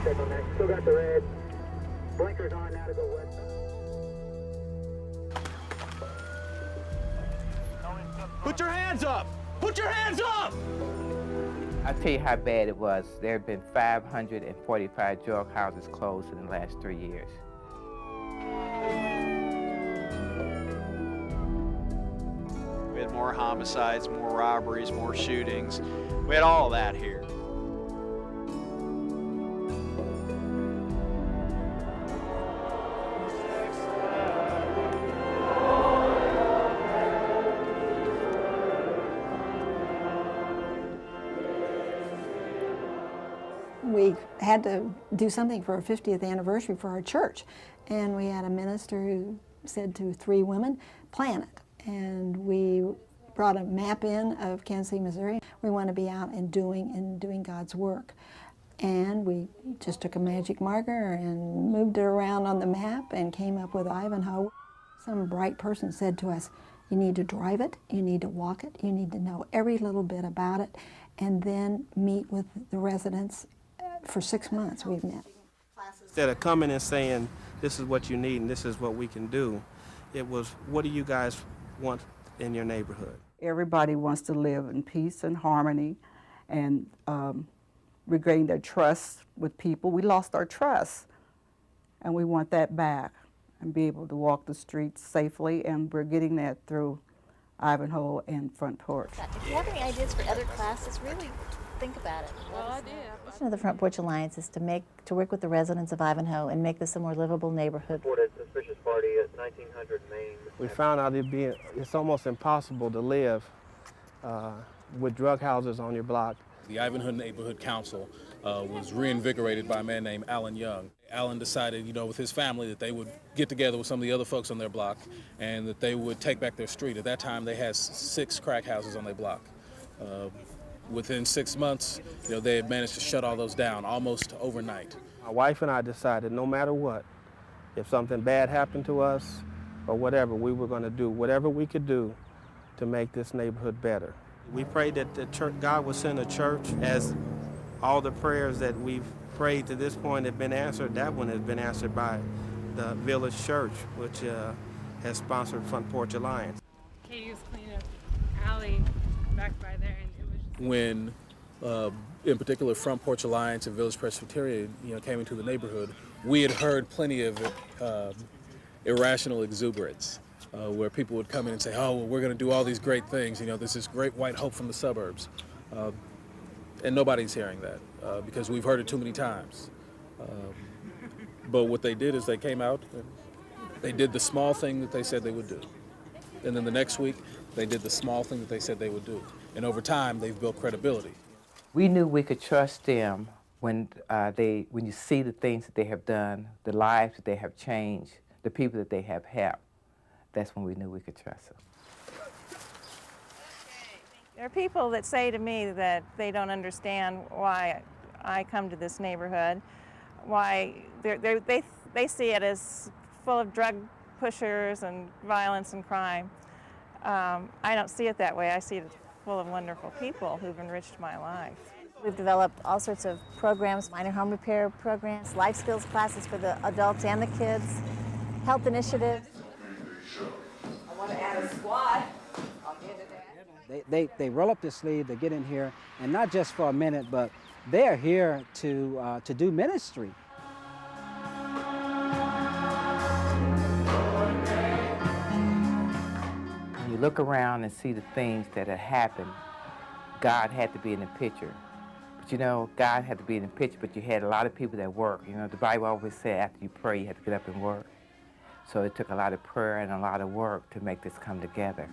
check on that. Still got the red. Blinkers on now to go west. Put your hands up! Put your hands up! I'll tell you how bad it was. There have been 545 drug houses closed in the last 3 years. We had more homicides, more robberies, more shootings. We had all of that here. We had to do something for our 50th anniversary for our church, and we had a minister who said to 3 women, plan it. And we brought a map in of Kansas City, Missouri. We want to be out and doing God's work. And we just took a magic marker and moved it around on the map and came up with Ivanhoe. Some bright person said to us, you need to drive it, you need to walk it, you need to know every little bit about it, and then meet with the residents. For 6 months we've met. Instead of coming and saying, this is what you need and this is what we can do, it was, what do you guys want in your neighborhood? Everybody wants to live in peace and harmony and regain their trust with people. We lost our trust, and we want that back and be able to walk the streets safely, and we're getting that through Ivanhoe and Front Porch. If you have any ideas for other classes, really think about it. Well, I do. The mission of the Front Porch Alliance is to work with the residents of Ivanhoe and make this a more livable neighborhood. Reported suspicious party at 1900 Main. We found out it's almost impossible to live with drug houses on your block. The Ivanhoe Neighborhood Council was reinvigorated by a man named Alan Young. Alan decided, with his family that they would get together with some of the other folks on their block and that they would take back their street. At that time, they had 6 crack houses on their block. Within 6 months, they had managed to shut all those down almost overnight. My wife and I decided no matter what, if something bad happened to us or whatever, we were going to do whatever we could do to make this neighborhood better. We prayed that the church, God would send a church. As all the prayers that we've prayed to this point have been answered, that one has been answered by the Village Church, which has sponsored Front Porch Alliance. Katie was cleaning up alley back by there, and it was just... When, in particular, Front Porch Alliance and Village Presbyterian, came into the neighborhood, we had heard plenty of irrational exuberance, where people would come in and say, oh, well, we're going to do all these great things. There's this great white hope from the suburbs. And nobody's hearing that because we've heard it too many times. But what they did is they came out and they did the small thing that they said they would do. And then the next week, they did the small thing that they said they would do. And over time, they've built credibility. We knew we could trust them when you see the things that they have done, the lives that they have changed, the people that they have helped. That's when we knew we could trust them. There are people that say to me that they don't understand why I come to this neighborhood, why they see it as full of drug pushers and violence and crime. I don't see it that way. I see it as full of wonderful people who've enriched my life. We've developed all sorts of programs, minor home repair programs, life skills classes for the adults and the kids, health initiatives. I want to add a squad. They roll up their sleeve, they get in here, and not just for a minute, but they're here to do ministry. When you look around and see the things that had happened, God had to be in the picture. But God had to be in the picture, but you had a lot of people that work. The Bible always said after you pray, you have to get up and work. So it took a lot of prayer and a lot of work to make this come together.